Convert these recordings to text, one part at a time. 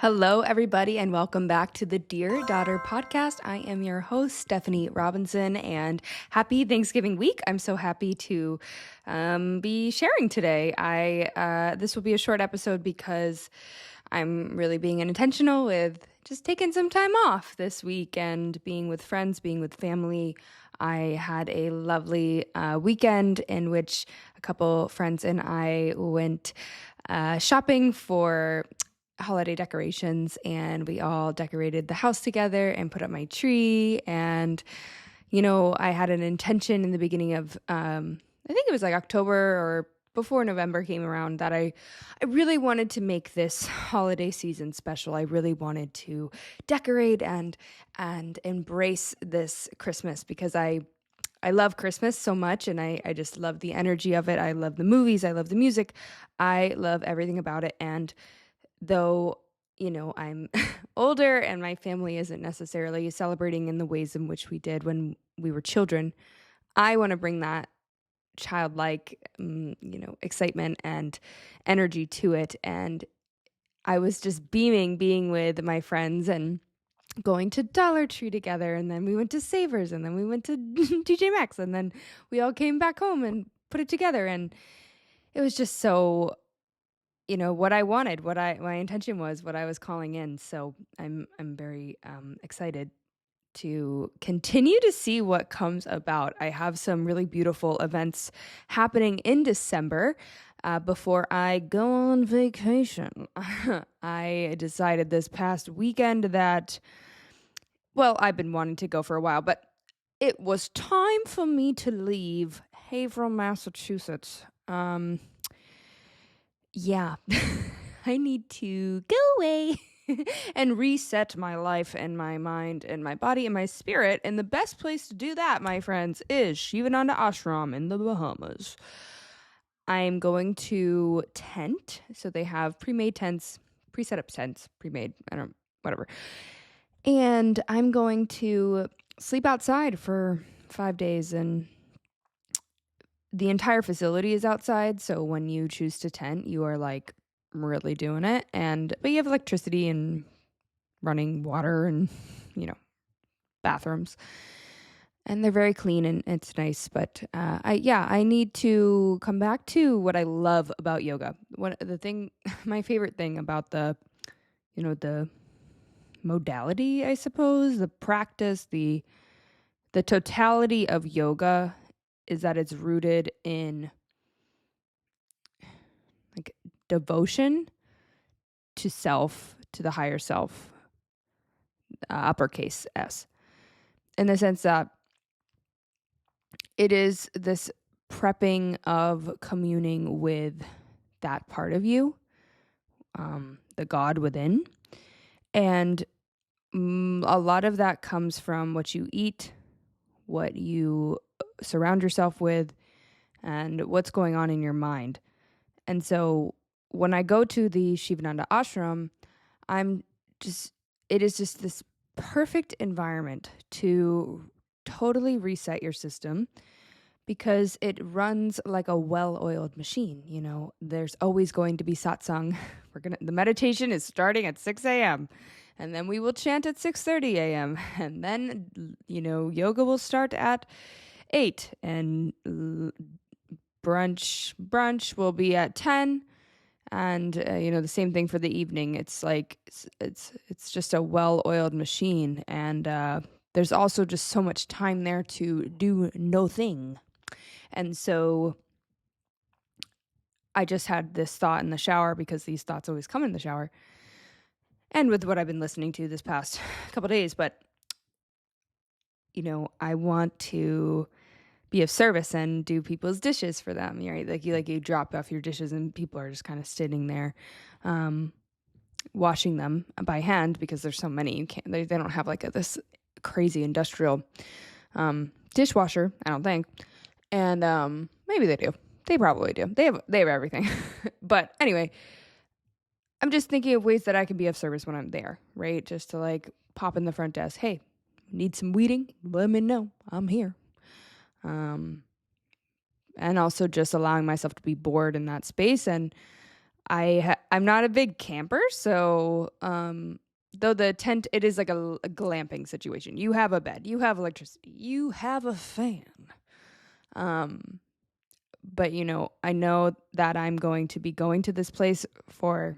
Hello, everybody, and welcome back to the Dear Daughter podcast. I am your host, Stephanie Robinson, and happy Thanksgiving week. I'm so happy to be sharing today. This will be a short episode because I'm really being intentional with just taking some time off this week and being with friends, being with family. I had a lovely weekend in which a couple friends and I went shopping for holiday decorations, and we all decorated the house together and put up my tree. And I had an intention in the beginning of I think it was like October or before November came around that I really wanted to make this holiday season special. I really wanted to decorate and embrace this Christmas because I love Christmas so much, and I just love the energy of it. I love the movies, I love the music, I love everything about it. And though, I'm older and my family isn't necessarily celebrating in the ways in which we did when we were children, I want to bring that childlike, excitement and energy to it. And I was just being with my friends and going to Dollar Tree together. And then we went to Savers, and then we went to TJ Maxx, and then we all came back home and put it together. And it was just so what I wanted, my intention was, what I was calling in. So I'm very excited to continue to see what comes about. I have some really beautiful events happening in December before I go on vacation. I decided this past weekend that, well, I've been wanting to go for a while, but it was time for me to leave Haverhill, Massachusetts. Yeah, I need to go away and reset my life and my mind and my body and my spirit. And the best place to do that, my friends, is Shivananda Ashram in the Bahamas. I'm going to tent. So they have pre-made tents, pre-set up tents, pre-made, whatever. And I'm going to sleep outside for 5 days, and the entire facility is outside, so when you choose to tent, you are like really doing it. But you have electricity and running water and bathrooms, and they're very clean and it's nice. But I need to come back to what I love about yoga. My favorite thing about the modality, I suppose, the practice, the totality of yoga, is that it's rooted in like devotion to self, to the higher self, uppercase S, in the sense that it is this prepping of communing with that part of you, the God within. And a lot of that comes from what you eat, what you surround yourself with, and what's going on in your mind. And so when I go to the Shivananda Ashram, it is just this perfect environment to totally reset your system, because it runs like a well-oiled machine. There's always going to be satsang. The meditation is starting at 6 a.m. and then we will chant at 6:30 a.m. and then, yoga will start at 8, and brunch will be at 10. And the same thing for the evening. It's like it's just a well-oiled machine, and there's also just so much time there to do no thing. And so I just had this thought in the shower, because these thoughts always come in the shower, and with what I've been listening to this past couple days. But I want to be of service and do people's dishes for them, right? Like you drop off your dishes and people are just kind of sitting there washing them by hand, because there's so many. They don't have like this crazy industrial dishwasher, I don't think. And maybe they do. They probably do. They have everything. But anyway, I'm just thinking of ways that I can be of service when I'm there, right? Just to like pop in the front desk. Hey, need some weeding? Let me know. I'm here. And also just allowing myself to be bored in that space. And I'm not a big camper, so though the tent, it is like a glamping situation. You have a bed, you have electricity, you have a fan. But I know that I'm going to be going to this place for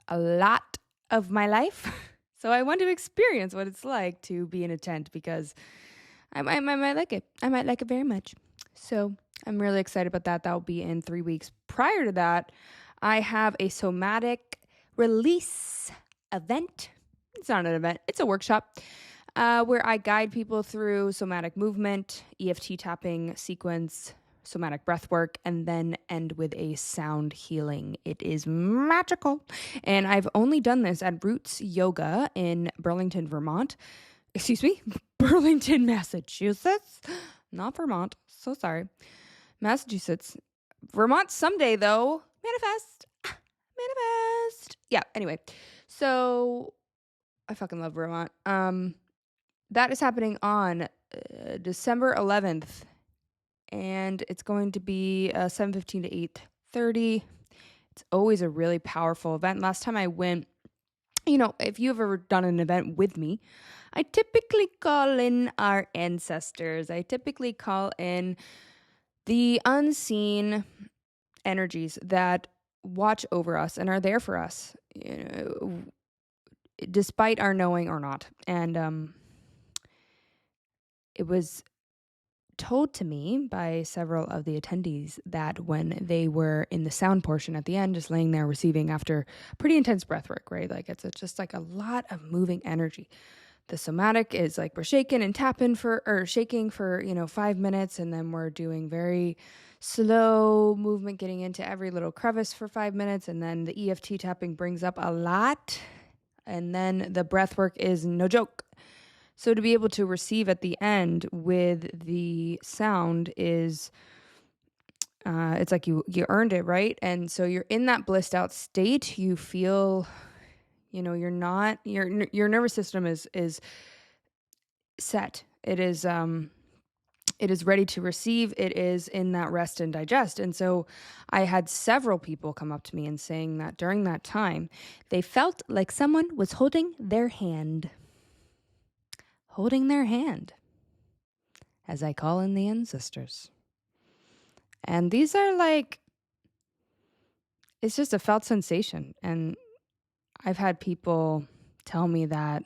a lot of my life. So I want to experience what it's like to be in a tent because I might like it. I might like it very much. So I'm really excited about that. That'll be in 3 weeks. Prior to that, I have a somatic release event. It's not an event, it's a workshop where I guide people through somatic movement, EFT tapping sequence, somatic breath work, and then end with a sound healing. It is magical. And I've only done this at Roots Yoga in Burlington, Vermont. Excuse me, Burlington, Massachusetts. Not Vermont. So sorry. Massachusetts. Vermont someday, though. Manifest. Manifest. Yeah, anyway. So I fucking love Vermont. That is happening on December 11th. And it's going to be 7:15 to 8:30. It's always a really powerful event. Last time I went, if you've ever done an event with me, I typically call in our ancestors. I typically call in the unseen energies that watch over us and are there for us, despite our knowing or not. And it was told to me by several of the attendees that when they were in the sound portion at the end, just laying there receiving after pretty intense breath work, right? Like it's just like a lot of moving energy. The somatic is like we're shaking and tapping shaking for 5 minutes, and then we're doing very slow movement, getting into every little crevice for 5 minutes, and then the EFT tapping brings up a lot, and then the breath work is no joke. So to be able to receive at the end with the sound is, it's like you earned it, right? And so you're in that blissed out state. You feel, you're not, your nervous system is set. It is ready to receive. It is in that rest and digest. And so I had several people come up to me and saying that during that time, they felt like someone was holding their hand. Holding their hand, as I call in the ancestors. And these are like, it's just a felt sensation. And I've had people tell me that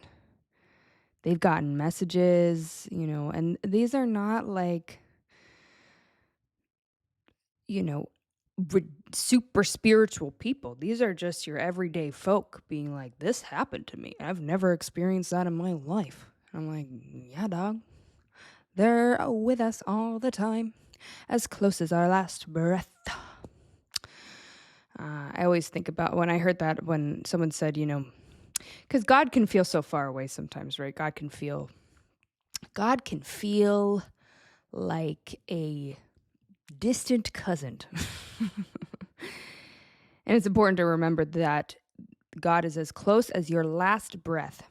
they've gotten messages, and these are not like, super spiritual people. These are just your everyday folk being like, this happened to me. I've never experienced that in my life. I'm like, yeah, dog. They're with us all the time, as close as our last breath. I always think about when I heard that, when someone said, because God can feel so far away sometimes, right? God can feel like a distant cousin. And it's important to remember that God is as close as your last breath,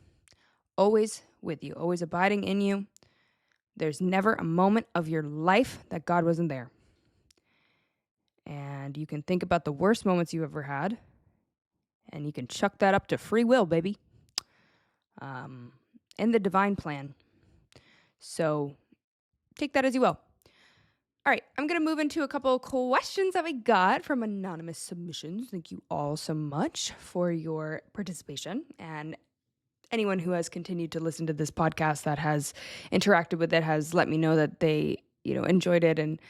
always with you, always abiding in you. There's never a moment of your life that God wasn't there. And you can think about the worst moments you ever had, and you can chuck that up to free will, baby, and the divine plan. So take that as you will. All right, I'm going to move into a couple of questions that we got from anonymous submissions. Thank you all so much for your participation. And anyone who has continued to listen to this podcast that has interacted with it has let me know that they, enjoyed it, and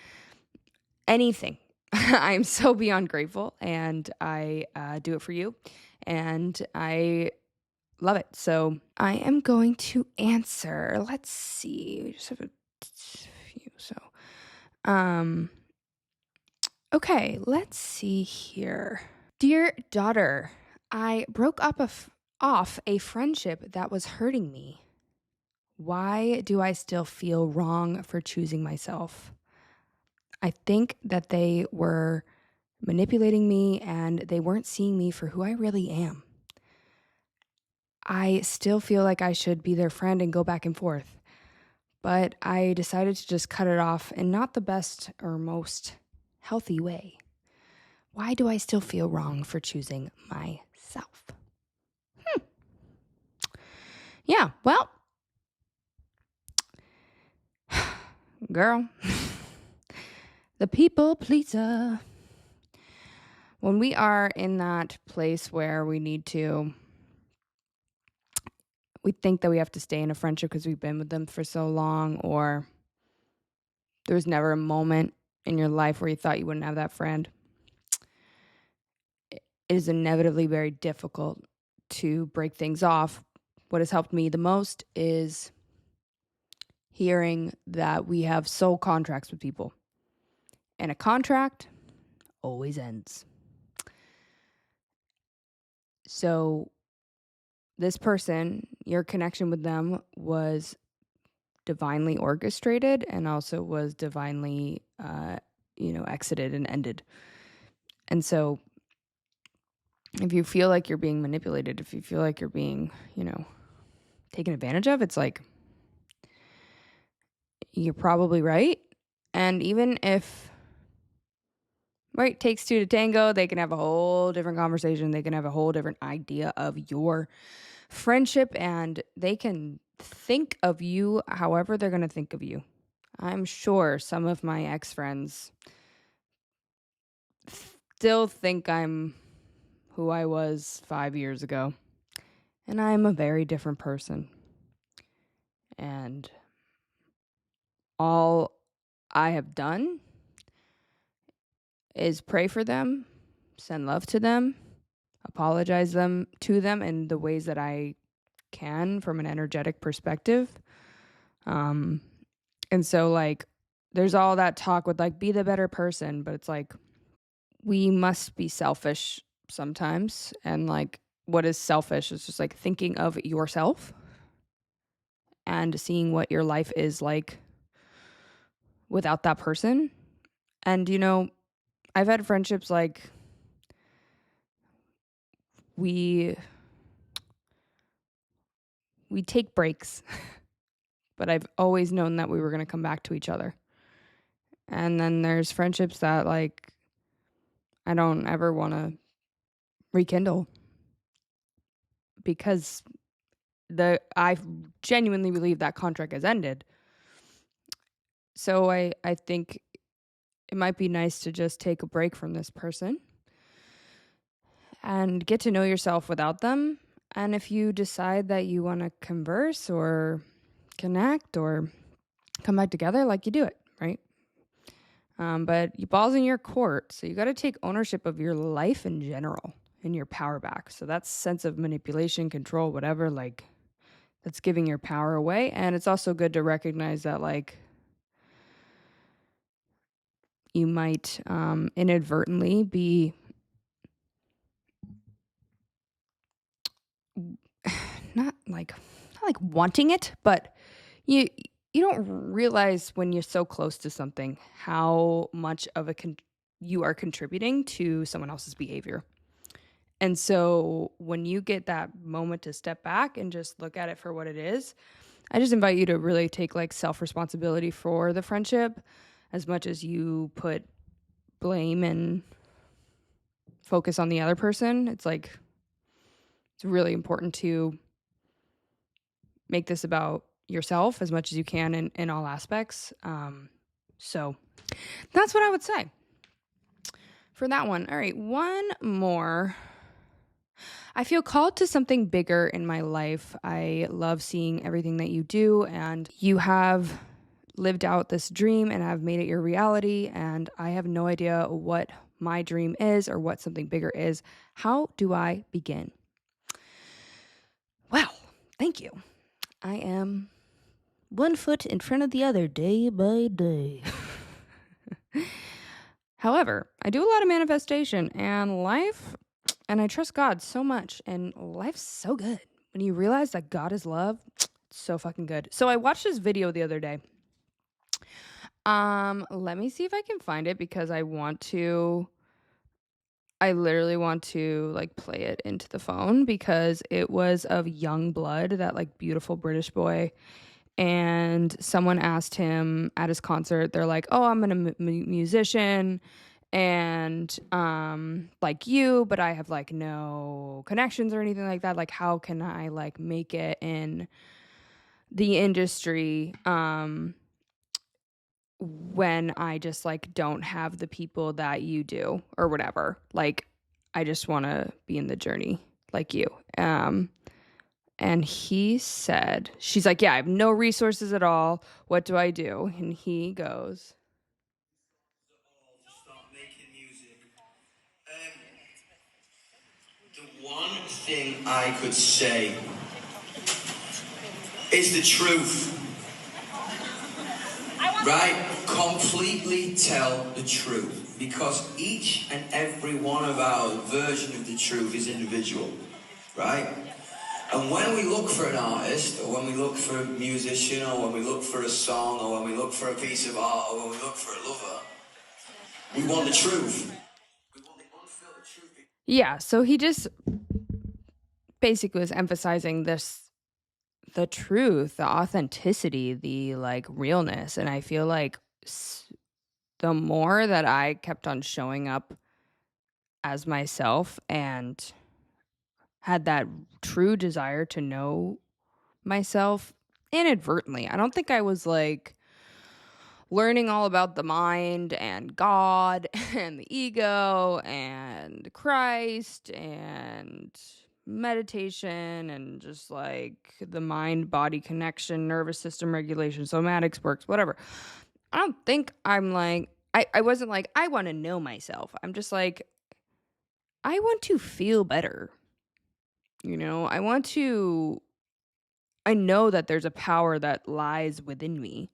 anything. I'm so beyond grateful, and I do it for you, and I love it. So I am going to answer. Let's see. We just have a few. So, okay, let's see here. Dear daughter, I broke off a friendship that was hurting me. Why do I still feel wrong for choosing myself? I think that they were manipulating me and they weren't seeing me for who I really am. I still feel like I should be their friend and go back and forth, but I decided to just cut it off in not the best or most healthy way. Why do I still feel wrong for choosing myself? Yeah, well, girl, the people pleaser. When we are in that place where we think that we have to stay in a friendship because we've been with them for so long, or there was never a moment in your life where you thought you wouldn't have that friend, it is inevitably very difficult to break things off. What has helped me the most is hearing that we have soul contracts with people, and a contract always ends. So this person, your connection with them was divinely orchestrated and also was divinely, exited and ended. And so if you feel like you're being manipulated, if you feel like you're being, taken advantage of, it's like, you're probably right. And even if right takes two to tango, they can have a whole different conversation. They can have a whole different idea of your friendship, and they can think of you however they're going to think of you. I'm sure some of my ex-friends still think I'm who I was 5 years ago, and I'm a very different person. And all I have done is pray for them, send love to them, apologize to them in the ways that I can from an energetic perspective. And so, like, there's all that talk with, like, be the better person, but it's like, we must be selfish sometimes. And, like, what is selfish is just, like, thinking of yourself and seeing what your life is like without that person. And, I've had friendships like we take breaks, but I've always known that we were going to come back to each other. And then there's friendships that, like, I don't ever want to rekindle because I genuinely believe that contract has ended. So I think it might be nice to just take a break from this person and get to know yourself without them. And if you decide that you want to converse or connect or come back together, like, you do it, right? But your ball's in your court, so you got to take ownership of your life in general and your power back. So that's sense of manipulation, control, whatever, like, that's giving your power away. And it's also good to recognize that, like, you might inadvertently be not like wanting it, but you don't realize when you're so close to something how much of you are contributing to someone else's behavior. And so when you get that moment to step back and just look at it for what it is, I just invite you to really take, like, self-responsibility for the friendship as much as you put blame and focus on the other person. It's like, it's really important to make this about yourself as much as you can in all aspects. So that's what I would say for that one. All right, one more. I feel called to something bigger in my life. I love seeing everything that you do, and you have lived out this dream and have made it your reality, and I have no idea what my dream is or what something bigger is. How do I begin? Well, thank you. I am one foot in front of the other day by day. However, I do a lot of manifestation and life, and I trust God so much, and life's so good. When you realize that God is love, it's so fucking good. So I watched this video the other day. Let me see if I can find it because I literally want to, like, play it into the phone because it was of Young Blood, that, like, beautiful British boy. And someone asked him at his concert, they're like, oh, I'm a musician and like you, but I have like no connections or anything like that. Like, how can I like make it in the industry when I just like don't have the people that you do or whatever. Like, I just want to be in the journey like you. And he said, she's like, yeah, I have no resources at all. What do I do? And he goes, start making music. The one thing I could say is the truth. Right? Completely tell the truth. Because each and every one of our version of the truth is individual. Right? And when we look for an artist, or when we look for a musician, or when we look for a song, or when we look for a piece of art, or when we look for a lover, we want the truth. We want the unfiltered truth. yeah. So he just basically was emphasizing the truth, the authenticity, the like realness. And I feel like the more that I kept on showing up as myself and had that true desire to know myself inadvertently. I don't think I was like learning all about the mind and God and the ego and Christ and meditation and just like the mind body connection, nervous system regulation, somatics works, whatever. I don't think I'm like, I wasn't like, I want to know myself. I'm just like, I want to feel better. You know, I know that there's a power that lies within me.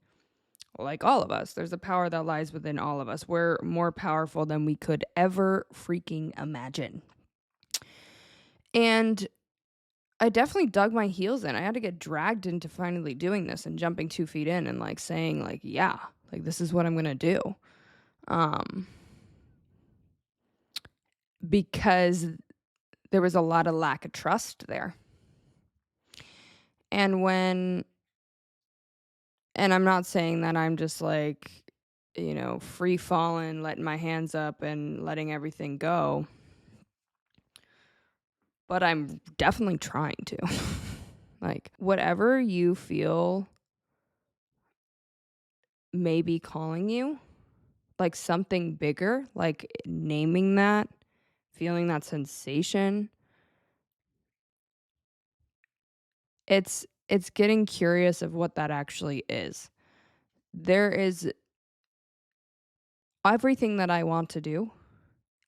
Like all of us, there's a power that lies within all of us. We're more powerful than we could ever freaking imagine. And I definitely dug my heels in. I had to get dragged into finally doing this and jumping 2 feet in and like saying like, yeah, like this is what I'm going to do. Because there was a lot of lack of trust there. And I'm not saying that I'm just like, you know, free falling, letting my hands up and letting everything go. But I'm definitely trying to. Like, whatever you feel may be calling you, like something bigger, like naming that, feeling that sensation. It's getting curious of what that actually is. There is everything that I want to do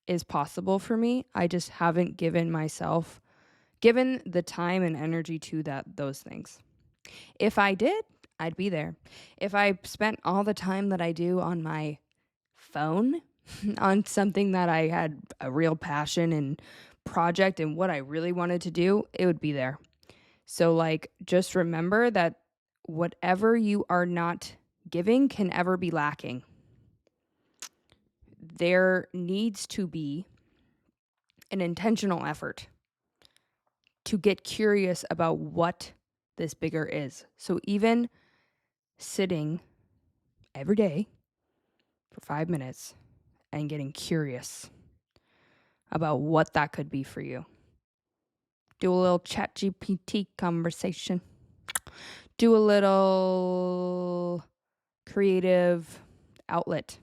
is possible for me. I just haven't given the time and energy to those things. If I did, I'd be there. If I spent all the time that I do on my phone on something that I had a real passion and project and what I really wanted to do, it would be there. So like, just remember that whatever you are not giving can ever be lacking. There needs to be an intentional effort to get curious about what this bigger is. So even sitting every day for 5 minutes and getting curious about what that could be for you. Do a little chat GPT conversation. Do a little creative outlet.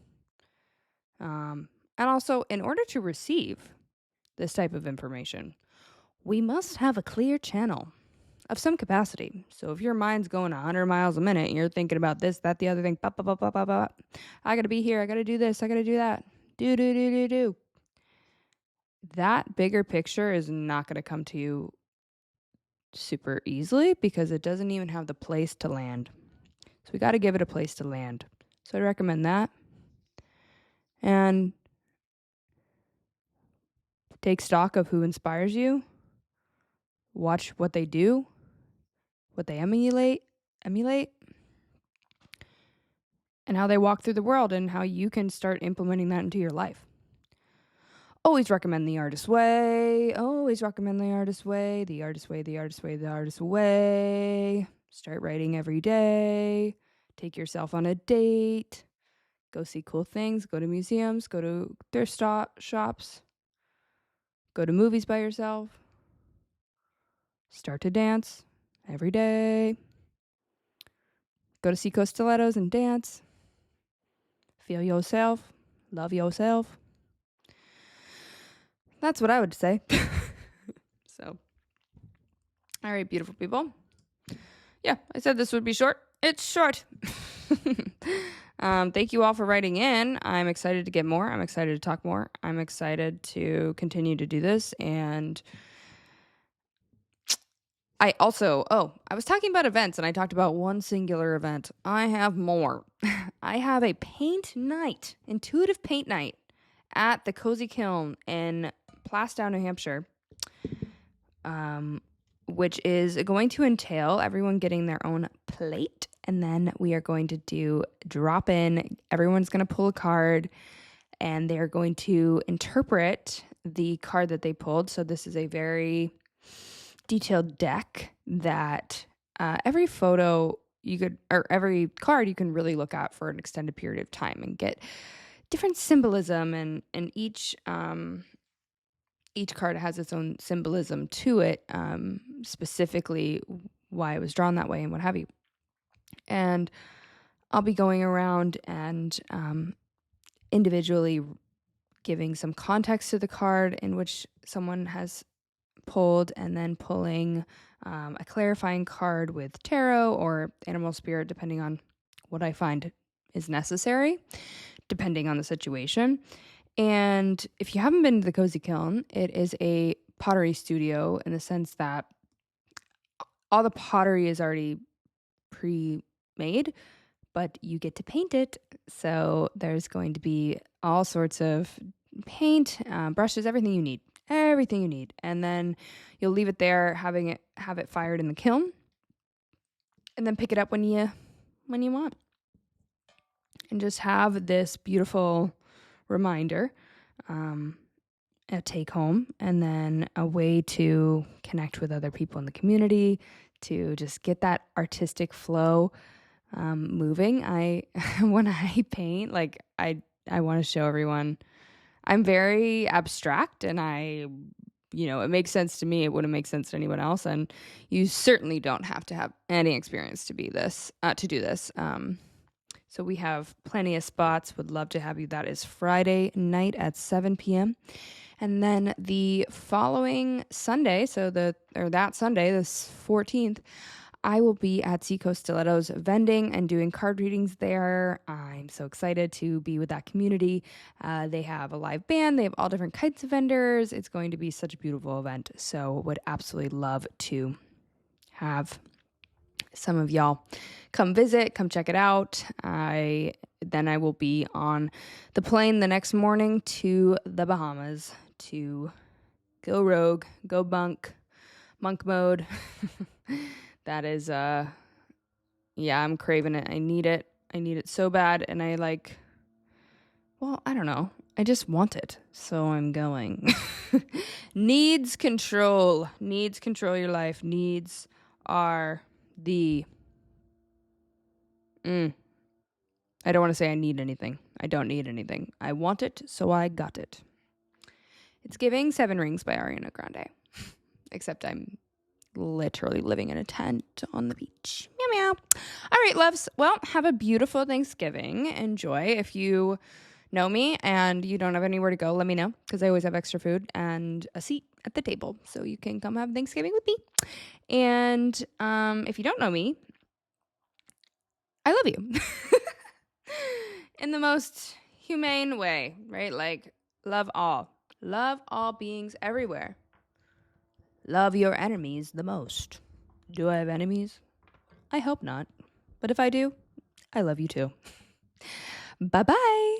And also, in order to receive this type of information, we must have a clear channel of some capacity. So if your mind's going 100 miles a minute and you're thinking about this, that, the other thing, I got to be here, I got to do this, I got to do that, do. That bigger picture is not going to come to you super easily because it doesn't even have the place to land. So we got to give it a place to land. So I'd recommend that. And take stock of who inspires you. Watch what they do, what they emulate, and how they walk through the world and how you can start implementing that into your life. Always recommend the artist way. Always recommend the artist way. The artist way, the artist way, the artist way. Start writing every day. Take yourself on a date. Go see cool things, go to museums, go to thrift shops, go to movies by yourself, start to dance every day, go to Seacoast Stilettos and dance, feel yourself, love yourself. That's what I would say. So, all right, beautiful people. Yeah, I said this would be short. It's short. Thank you all for writing in. I'm excited to get more. I'm excited to talk more. I'm excited to continue to do this. And I also, I was talking about events and I talked about one singular event. I have more. I have a paint night, intuitive paint night at the Cozy Kiln in Plaistow, New Hampshire, which is going to entail everyone getting their own plate. And then we are going to do drop in. Everyone's going to pull a card and they're going to interpret the card that they pulled. So this is a very detailed deck that every photo you could, or every card you can really look at for an extended period of time and get different symbolism, and each card has its own symbolism to it, specifically why it was drawn that way and what have you. And I'll be going around and individually giving some context to the card in which someone has pulled, and then pulling a clarifying card with tarot or animal spirit, depending on what I find is necessary, depending on the situation. And if you haven't been to the Cozy Kiln, it is a pottery studio in the sense that all the pottery is already pre-made, but you get to paint it. So there's going to be all sorts of paint, brushes, everything you need. And then you'll leave it there, have it fired in the kiln, and then pick it up when you want. And just have this beautiful reminder, a take home, and then a way to connect with other people in the community, to just get that artistic flow moving. When I paint, like I want to show everyone I'm very abstract, and it makes sense to me. It wouldn't make sense to anyone else. And you certainly don't have to have any experience to do this. So we have plenty of spots. Would love to have you. That is Friday night at 7 p.m. And then the following Sunday, that Sunday, this 14th, I will be at Seacoast Stilettos vending and doing card readings there. I'm so excited to be with that community. They have a live band. They have all different kinds of vendors. It's going to be such a beautiful event. So would absolutely love to have some of y'all come visit, come check it out. Then I will be on the plane the next morning to the Bahamas to go rogue, go monk mode. That is, I'm craving it. I need it so bad. And I don't know. I just want it. So I'm going. Needs control your life. Needs are the, I don't want to say I need anything. I don't need anything. I want it, so I got it. It's giving 7 Rings by Ariana Grande. Except I'm literally living in a tent on the beach. Meow meow. All right, loves. Well, have a beautiful Thanksgiving. Enjoy. If you know me and you don't have anywhere to go, let me know, because I always have extra food and a seat at the table, so you can come have Thanksgiving with me. And if you don't know me, I love you. In the most humane way, right? Like, love all beings everywhere. Love your enemies the most. Do I have enemies? I hope not. But if I do, I love you too. Bye-bye.